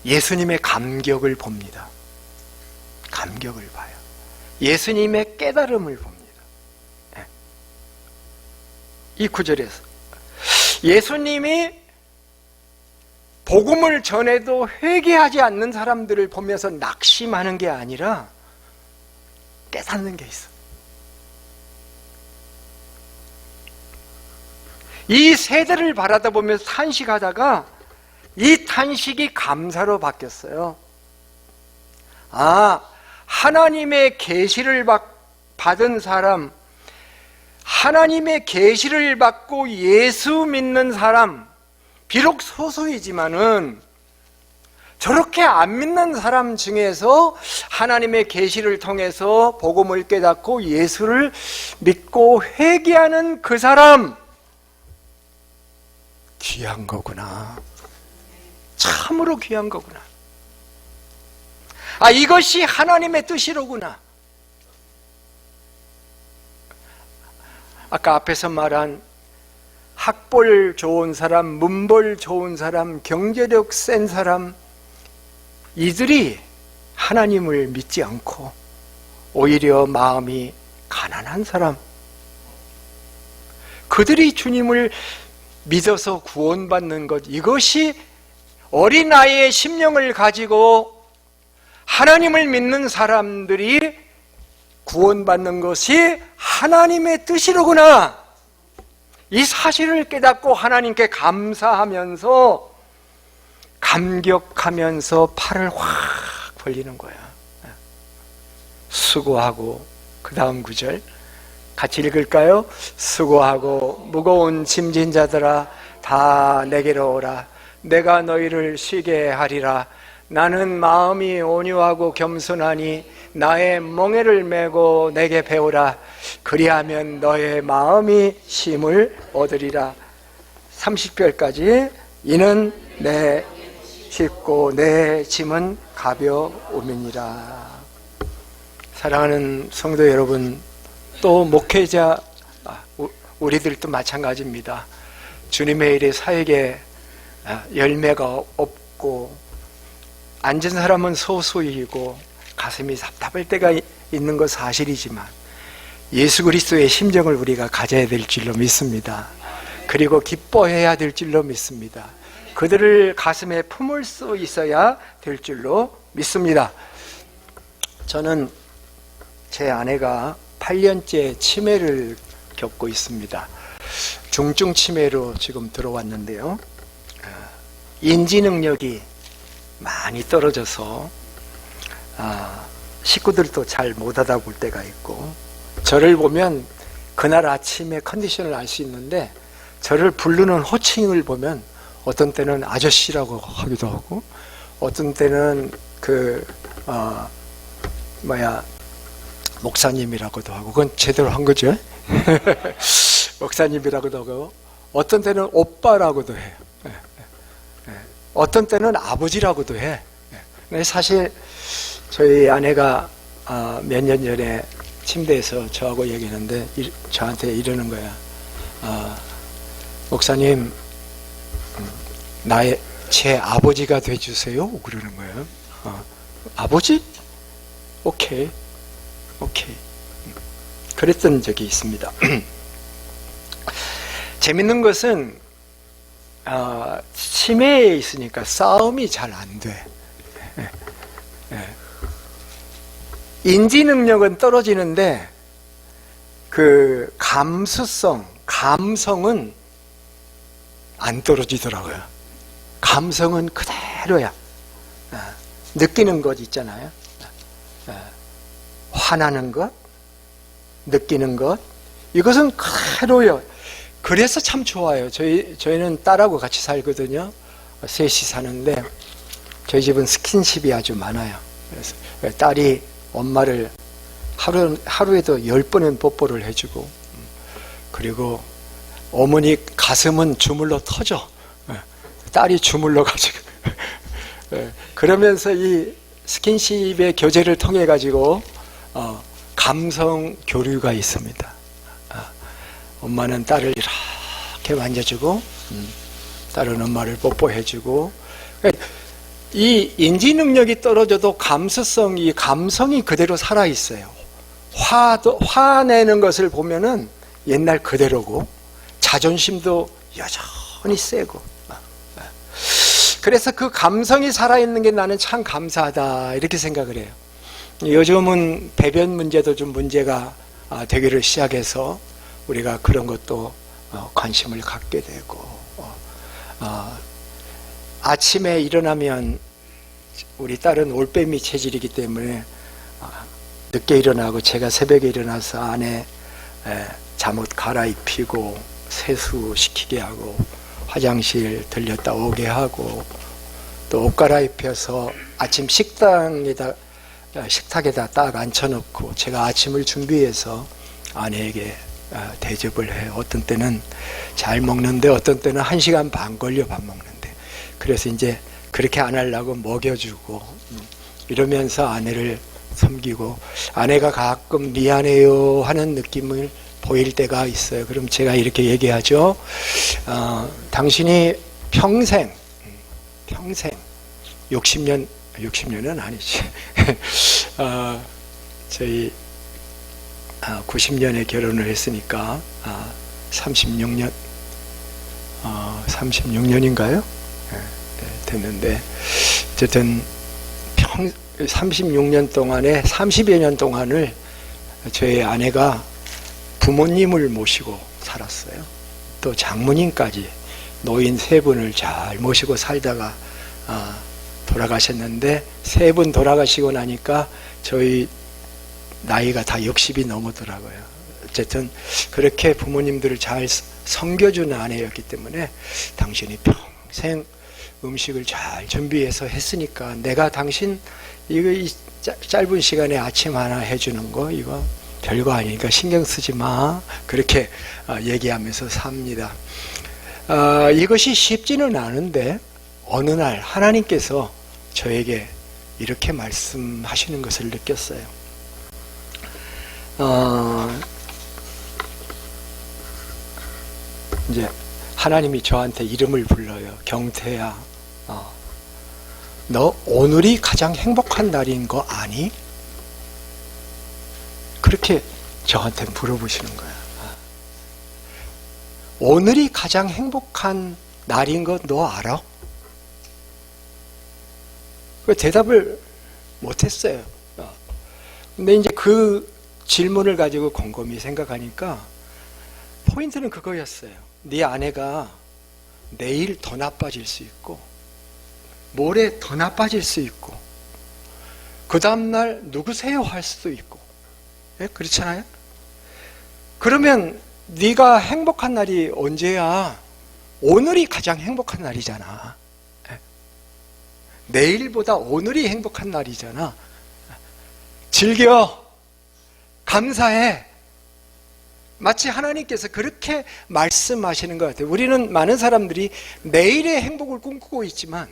Speaker 3: 예수님의 감격을 봅니다. 감격을 봐요. 예수님의 깨달음을 봅니다. 이 구절에서 예수님이 복음을 전해도 회개하지 않는 사람들을 보면서 낙심하는 게 아니라 깨닫는 게 있어. 이 세대를 바라다 보면서 탄식하다가 이 탄식이 감사로 바뀌었어요. 하나님의 계시를 받은 사람, 하나님의 계시를 받고 예수 믿는 사람, 비록 소수이지만은 저렇게 안 믿는 사람 중에서 하나님의 계시를 통해서 복음을 깨닫고 예수를 믿고 회개하는 그 사람, 귀한 거구나. 참으로 귀한 거구나. 아, 이것이 하나님의 뜻이로구나. 아까 앞에서 말한 학벌 좋은 사람, 문벌 좋은 사람, 경제력 센 사람, 이들이 하나님을 믿지 않고 오히려 마음이 가난한 사람, 그들이 주님을 믿어서 구원받는 것, 이것이 어린아이의 심령을 가지고 하나님을 믿는 사람들이 구원받는 것이 하나님의 뜻이로구나. 이 사실을 깨닫고 하나님께 감사하면서 감격하면서 팔을 확 벌리는 거야. 수고하고, 그 다음 구절 같이 읽을까요? 수고하고 무거운 짐진 자들아 다 내게로 오라. 내가 너희를 쉬게 하리라. 나는 마음이 온유하고 겸손하니 나의 멍에를 메고 내게 배우라. 그리하면 너의 마음이 쉼을 얻으리라. 30절까지 이는 내 쉽고 내 짐은 가벼움이니라. 사랑하는 성도 여러분, 또 목회자 우리들도 마찬가지입니다. 주님의 일에 사역에 열매가 없고 앉은 사람은 소수이고 가슴이 답답할 때가 있는 것 사실이지만 예수 그리스도의 심정을 우리가 가져야 될 줄로 믿습니다. 그리고 기뻐해야 될 줄로 믿습니다. 그들을 가슴에 품을 수 있어야 될 줄로 믿습니다. 저는 제 아내가 8년째 치매를 겪고 있습니다. 중증 치매로 지금 들어왔는데요. 인지 능력이 많이 떨어져서 식구들도 잘 못 알아볼 때가 있고, 저를 보면 그날 아침에 컨디션을 알 수 있는데 저를 부르는 호칭을 보면 어떤 때는 아저씨라고 하기도 하고 어떤 때는 목사님이라고도 하고, 그건 제대로 한 거죠. 목사님이라고도 하고 어떤 때는 오빠라고도 해요. 어떤 때는 아버지라고도 해. 근데 사실 저희 아내가 몇 년 전에 침대에서 저하고 얘기했는데 저한테 이러는 거야. 목사님, 제 아버지가 돼주세요. 그러는 거예요. 아버지? 오케이. 그랬던 적이 있습니다. 재밌는 것은 치매에 있으니까 싸움이 잘 안 돼. 인지 능력은 떨어지는데 그 감성은 안 떨어지더라고요. 감성은 그대로야. 느끼는 것 있잖아요. 화나는 것, 느끼는 것, 이것은 그대로요. 그래서 참 좋아요. 저희는 딸하고 같이 살거든요. 셋이 사는데 저희 집은 스킨십이 아주 많아요. 그래서 딸이 엄마를 하루에도 10번은 뽀뽀를 해주고, 그리고 어머니 가슴은 주물러 터져. 딸이 주물러 가지고 그러면서 이 스킨십의 교제를 통해 가지고 감성 교류가 있습니다. 엄마는 딸을 이렇게 만져주고 딸은 엄마를 뽀뽀해주고. 이 인지 능력이 떨어져도 감수성이, 감성이 그대로 살아있어요. 화내는 것을 보면은 옛날 그대로고 자존심도 여전히 세고. 그래서 그 감성이 살아있는 게 나는 참 감사하다 이렇게 생각을 해요. 요즘은 배변 문제도 좀 문제가 되기를 시작해서 우리가 그런 것도 관심을 갖게 되고, 아침에 일어나면 우리 딸은 올빼미 체질이기 때문에 늦게 일어나고 제가 새벽에 일어나서 아내 잠옷 갈아입히고 세수시키게 하고 화장실 들렸다 오게 하고 또 옷 갈아입혀서 아침 식탁에다 딱 앉혀놓고 제가 아침을 준비해서 아내에게 대접을 해요. 어떤 때는 잘 먹는데 어떤 때는 1시간 반 걸려 밥 먹는데, 그래서 이제 그렇게 안 하려고 먹여주고 이러면서 아내를 섬기고, 아내가 가끔 미안해요 하는 느낌을 보일 때가 있어요. 그럼 제가 이렇게 얘기하죠. 당신이 평생 60년은 아니지. 저희 90년에 결혼을 했으니까 36년인가요? 됐는데, 어쨌든 36년 동안에 30여 년 동안을 저희 아내가 부모님을 모시고 살았어요. 또 장모님까지, 노인 3분을 잘 모시고 살다가 돌아가셨는데, 3분 돌아가시고 나니까 저희 나이가 다 60이 넘었더라고요. 어쨌든 그렇게 부모님들을 잘 섬겨준 아내였기 때문에, 당신이 평생 음식을 잘 준비해서 했으니까 내가 당신 이거 이 짧은 시간에 아침 하나 해주는 거 이거 별거 아니니까 신경 쓰지 마, 그렇게 얘기하면서 삽니다. 이것이 쉽지는 않은데 어느 날 하나님께서 저에게 이렇게 말씀하시는 것을 느꼈어요. 이제 하나님이 저한테 이름을 불러요. 경태야, 너 오늘이 가장 행복한 날인 거 아니? 그렇게 저한테 물어보시는 거야. 오늘이 가장 행복한 날인 거 너 알아? 그 대답을 못했어요. 근데 이제 그 질문을 가지고 곰곰이 생각하니까 포인트는 그거였어요. 네 아내가 내일 더 나빠질 수 있고 모레 더 나빠질 수 있고 그 다음날 누구세요 할 수도 있고, 예? 그렇잖아요? 그러면 네가 행복한 날이 언제야? 오늘이 가장 행복한 날이잖아. 예? 내일보다 오늘이 행복한 날이잖아. 즐겨, 감사해. 마치 하나님께서 그렇게 말씀하시는 것 같아요. 우리는 많은 사람들이 내일의 행복을 꿈꾸고 있지만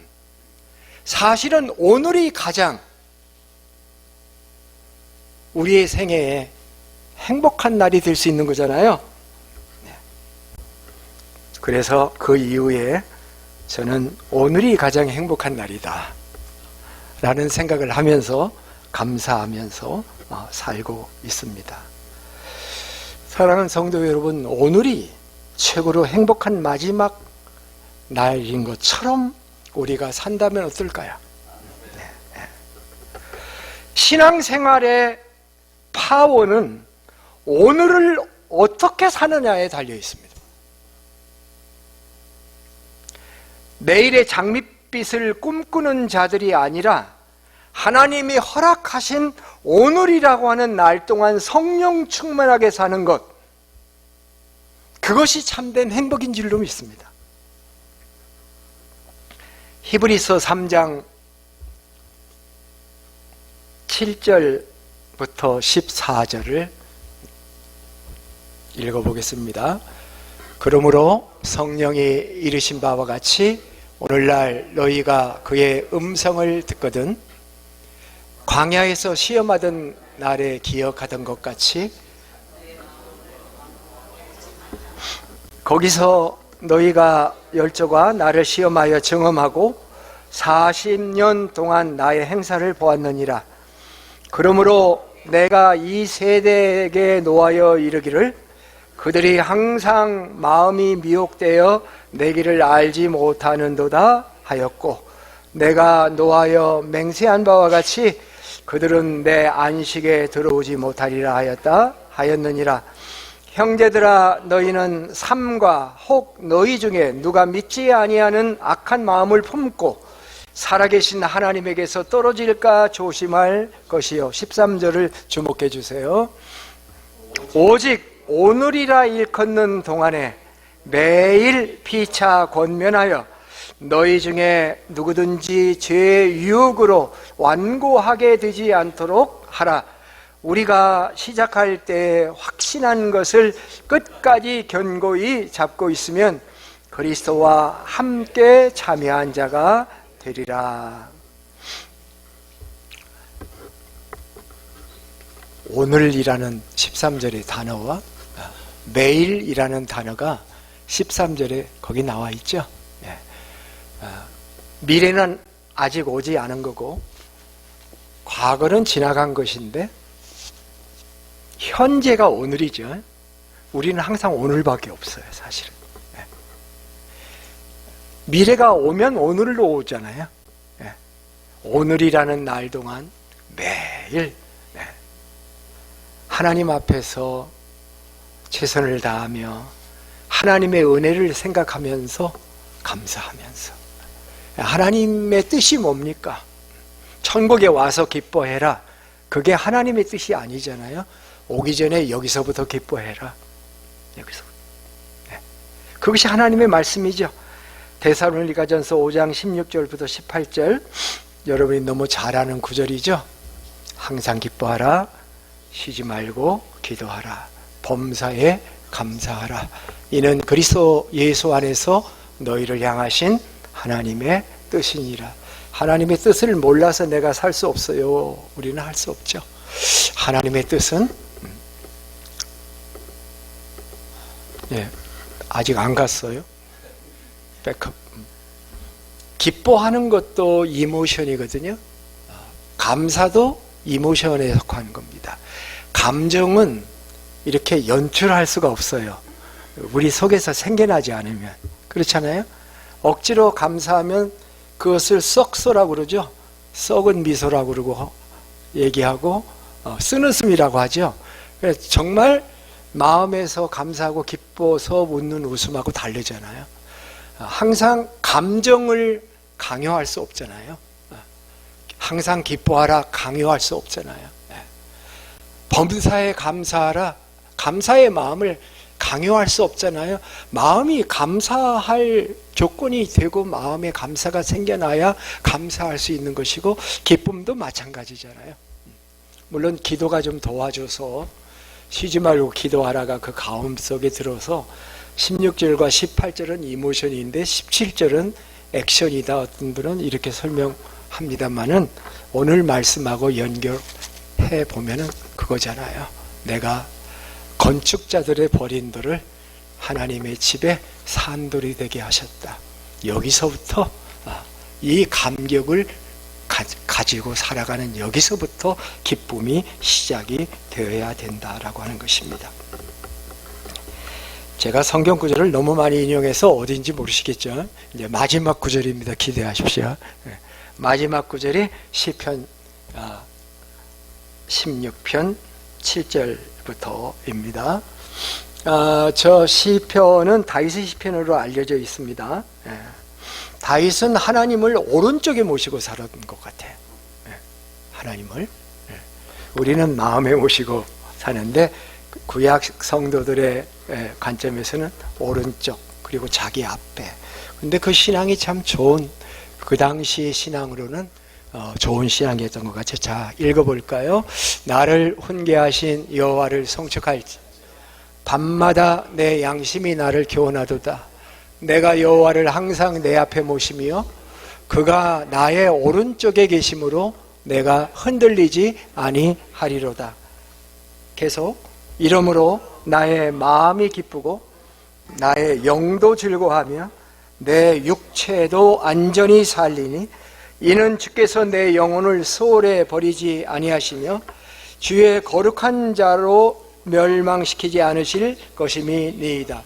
Speaker 3: 사실은 오늘이 가장 우리의 생애에 행복한 날이 될 수 있는 거잖아요. 그래서 그 이후에 저는 오늘이 가장 행복한 날이다 라는 생각을 하면서 감사하면서 살고 있습니다. 사랑하는 성도 여러분, 오늘이 최고로 행복한 마지막 날인 것처럼 우리가 산다면 어떨까요? 신앙생활의 파워는 오늘을 어떻게 사느냐에 달려 있습니다. 내일의 장밋빛을 꿈꾸는 자들이 아니라 하나님이 허락하신 오늘이라고 하는 날 동안 성령 충만하게 사는 것, 그것이 참된 행복인 줄로 믿습니다. 히브리서 3장 7절부터 14절을 읽어보겠습니다. 그러므로 성령이 이르신 바와 같이 오늘날 너희가 그의 음성을 듣거든 광야에서 시험하던 날에 기억하던 것 같이 거기서 너희가 열조가 나를 시험하여 증험하고 40년 동안 나의 행사를 보았느니라. 그러므로 내가 이 세대에게 노하여 이르기를 그들이 항상 마음이 미혹되어 내 길을 알지 못하는도다 하였고, 내가 노하여 맹세한 바와 같이 그들은 내 안식에 들어오지 못하리라 하였느니라. 형제들아, 너희는 삼가 혹 너희 중에 누가 믿지 아니하는 악한 마음을 품고 살아계신 하나님에게서 떨어질까 조심할 것이요. 13절을 주목해 주세요. 오직 오늘이라 일컫는 동안에 매일 피차 권면하여 너희 중에 누구든지 죄의 유혹으로 완고하게 되지 않도록 하라. 우리가 시작할 때 확신한 것을 끝까지 견고히 잡고 있으면 그리스도와 함께 참여한 자가 되리라. 오늘이라는 13절의 단어와 매일이라는 단어가 13절에 거기 나와 있죠. 예. 미래는 아직 오지 않은 거고 과거는 지나간 것인데 현재가 오늘이죠. 우리는 항상 오늘밖에 없어요, 사실은. 예. 미래가 오면 오늘로 오잖아요. 예. 오늘이라는 날 동안 매일 하나님 앞에서 최선을 다하며 하나님의 은혜를 생각하면서 감사하면서 하나님의 뜻이 뭡니까? 천국에 와서 기뻐해라. 그게 하나님의 뜻이 아니잖아요. 오기 전에 여기서부터 기뻐해라. 여기서. 네. 그것이 하나님의 말씀이죠. 데살로니가전서 5장 16절부터 18절 여러분이 너무 잘 아는 구절이죠. 항상 기뻐하라. 쉬지 말고 기도하라. 범사에 감사하라. 이는 그리스도 예수 안에서 너희를 향하신 하나님의 뜻이니라. 하나님의 뜻을 몰라서 내가 살 수 없어요. 우리는 할 수 없죠. 하나님의 뜻은 아직 안 갔어요. 백업. 기뻐하는 것도 이모션이거든요. 감사도 이모션에 속한 겁니다. 감정은 이렇게 연출할 수가 없어요. 우리 속에서 생겨나지 않으면. 그렇잖아요. 억지로 감사하면 그것을 썩소라고 그러죠. 썩은 미소라고 그러고 얘기하고 쓴웃음이라고 하죠. 정말 마음에서 감사하고 기뻐서 웃는 웃음하고 다르잖아요. 항상 감정을 강요할 수 없잖아요. 항상 기뻐하라 강요할 수 없잖아요. 범사에 감사하라. 감사의 마음을 강요할 수 없잖아요. 마음이 감사할 조건이 되고 마음에 감사가 생겨나야 감사할 수 있는 것이고 기쁨도 마찬가지잖아요. 물론 기도가 좀 도와줘서 쉬지 말고 기도하라가 그 가음 속에 들어서 16절과 18절은 이모션인데 17절은 액션이다. 어떤 분은 이렇게 설명합니다만은 오늘 말씀하고 연결해 보면은 그거잖아요. 내가 건축자들의 버린 돌을 하나님의 집에 산돌이 되게 하셨다. 여기서부터 이 감격을 가지고 살아가는 여기서부터 기쁨이 시작이 되어야 된다라고 하는 것입니다. 제가 성경 구절을 너무 많이 인용해서 어딘지 모르시겠죠. 이제 마지막 구절입니다. 기대하십시오. 마지막 구절이 시편 16편 7절부터입니다. 저 시편은 다윗의 시편으로 알려져 있습니다. 다윗은 하나님을 오른쪽에 모시고 살았던 것 같아요. 하나님을. 우리는 마음에 모시고 사는데 구약 성도들의 관점에서는 오른쪽 그리고 자기 앞에. 근데 그 신앙이 참 좋은, 그 당시의 신앙으로는 좋은 신앙이었던 것 같아요. 자, 읽어볼까요? 나를 훈계하신 여호와를 송축할지 밤마다 내 양심이 나를 교훈하도다. 내가 여호와를 항상 내 앞에 모시며 그가 나의 오른쪽에 계심으로 내가 흔들리지 아니하리로다. 계속 이러므로 나의 마음이 기쁘고 나의 영도 즐거워하며 내 육체도 안전히 살리니 이는 주께서 내 영혼을 소홀에 버리지 아니하시며 주의 거룩한 자로 멸망시키지 않으실 것임이니이다.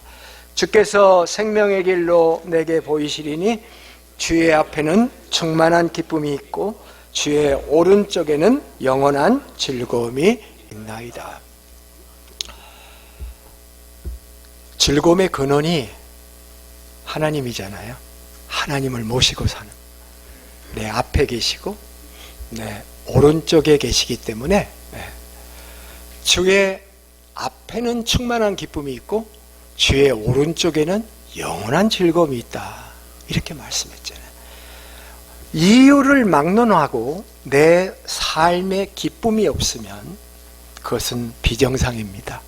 Speaker 3: 주께서 생명의 길로 내게 보이시리니 주의 앞에는 충만한 기쁨이 있고 주의 오른쪽에는 영원한 즐거움이 있나이다. 즐거움의 근원이 하나님이잖아요. 하나님을 모시고 사는. 내 앞에 계시고 내 오른쪽에 계시기 때문에 주의 앞에는 충만한 기쁨이 있고 주의 오른쪽에는 영원한 즐거움이 있다. 이렇게 말씀했잖아요. 이유를 막론하고 내 삶에 기쁨이 없으면 그것은 비정상입니다.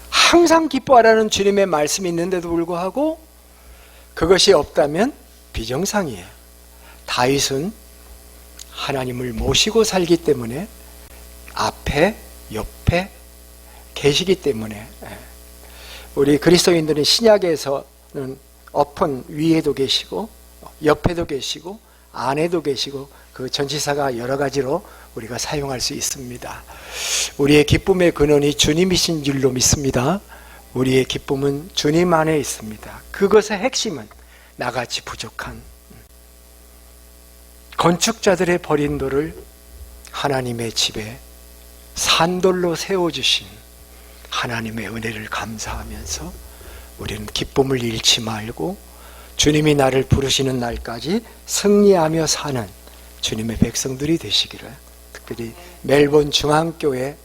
Speaker 3: 항상 기뻐하라는 주님의 말씀이 있는데도 불구하고 그것이 없다면 비정상이에요. 다윗은 하나님을 모시고 살기 때문에 앞에, 옆에 계시기 때문에 우리 그리스도인들은 신약에서는 엎은 위에도 계시고 옆에도 계시고 안에도 계시고 그 전치사가 여러 가지로 우리가 사용할 수 있습니다. 우리의 기쁨의 근원이 주님이신 줄로 믿습니다. 우리의 기쁨은 주님 안에 있습니다. 그것의 핵심은 나같이 부족한 건축자들의 버린 돌을 하나님의 집에 산돌로 세워주신 하나님의 은혜를 감사하면서 우리는 기쁨을 잃지 말고 주님이 나를 부르시는 날까지 승리하며 사는 주님의 백성들이 되시기를, 특별히 멜본 중앙교회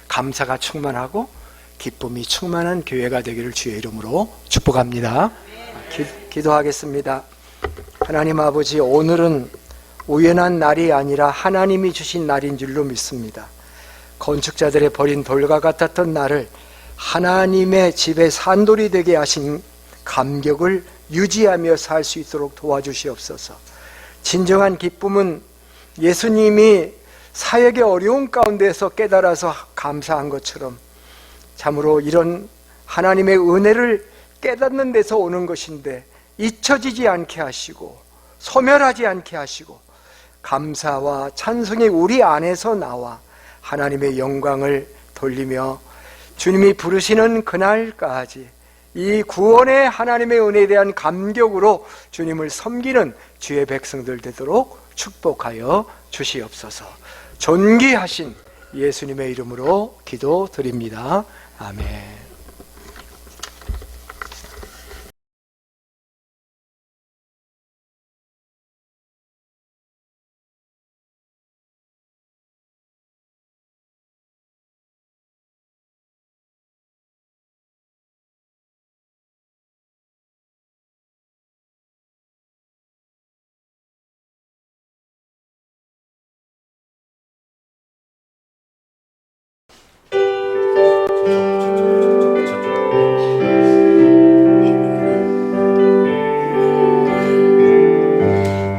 Speaker 3: 감사가 충만하고 기쁨이 충만한 교회가 되기를 주의 이름으로 축복합니다. 기도하겠습니다. 하나님 아버지, 오늘은 우연한 날이 아니라 하나님이 주신 날인 줄로 믿습니다. 건축자들의 버린 돌과 같았던 나를 하나님의 집에 산돌이 되게 하신 감격을 유지하며 살 수 있도록 도와주시옵소서. 진정한 기쁨은 예수님이 사역의 어려운 가운데서 깨달아서 감사한 것처럼 참으로 이런 하나님의 은혜를 깨닫는 데서 오는 것인데 잊혀지지 않게 하시고 소멸하지 않게 하시고 감사와 찬송이 우리 안에서 나와 하나님의 영광을 돌리며 주님이 부르시는 그날까지 이 구원의 하나님의 은혜에 대한 감격으로 주님을 섬기는 주의 백성들 되도록 축복하여 주시옵소서. 존귀하신 예수님의 이름으로 기도드립니다. 아멘.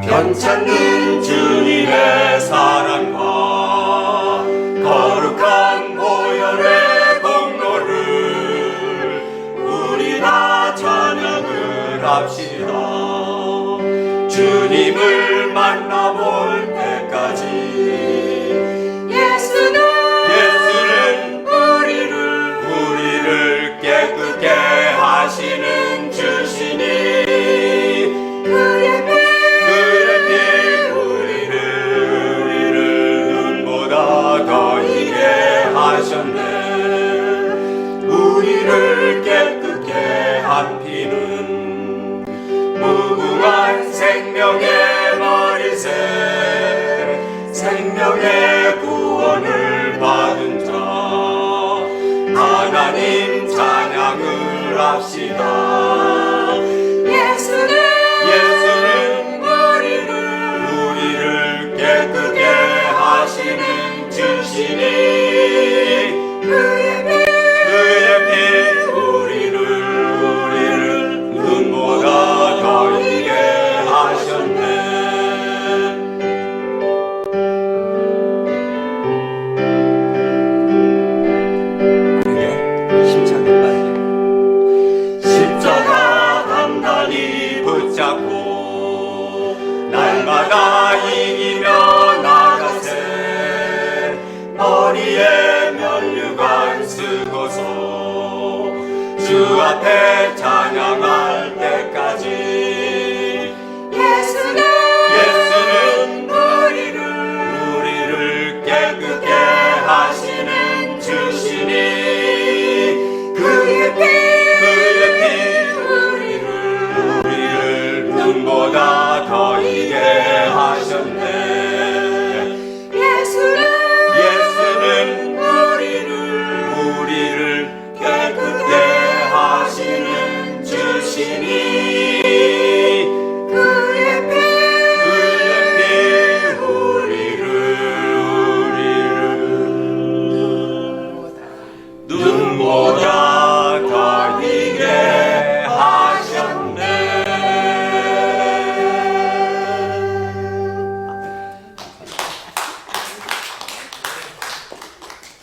Speaker 1: 변찮는 주님의 사랑과 거룩한 보혈의 공로를 우리 다 찬양을 합시다. 주님을 만나볼 때까지 예수는 우리를 깨끗게 하시는 주시니 그의 피 우리를 눈보다 더 희게 하셨네. 우리를 깨끗게 한 피는 무궁한 생명의 머리새, 생명의 구원을 받은 자 하나님 찬양을 합시다. 예수는 우리를 깨끗게 하시는 주시니 그의 피 우리를 눈보다 더 희게 하셨네.
Speaker 3: 힘차게 빨리
Speaker 1: 십자가 단단히 붙잡고 날마다 이기며 나가세. 머리에 면류관 쓰고서 주 앞에 찬양하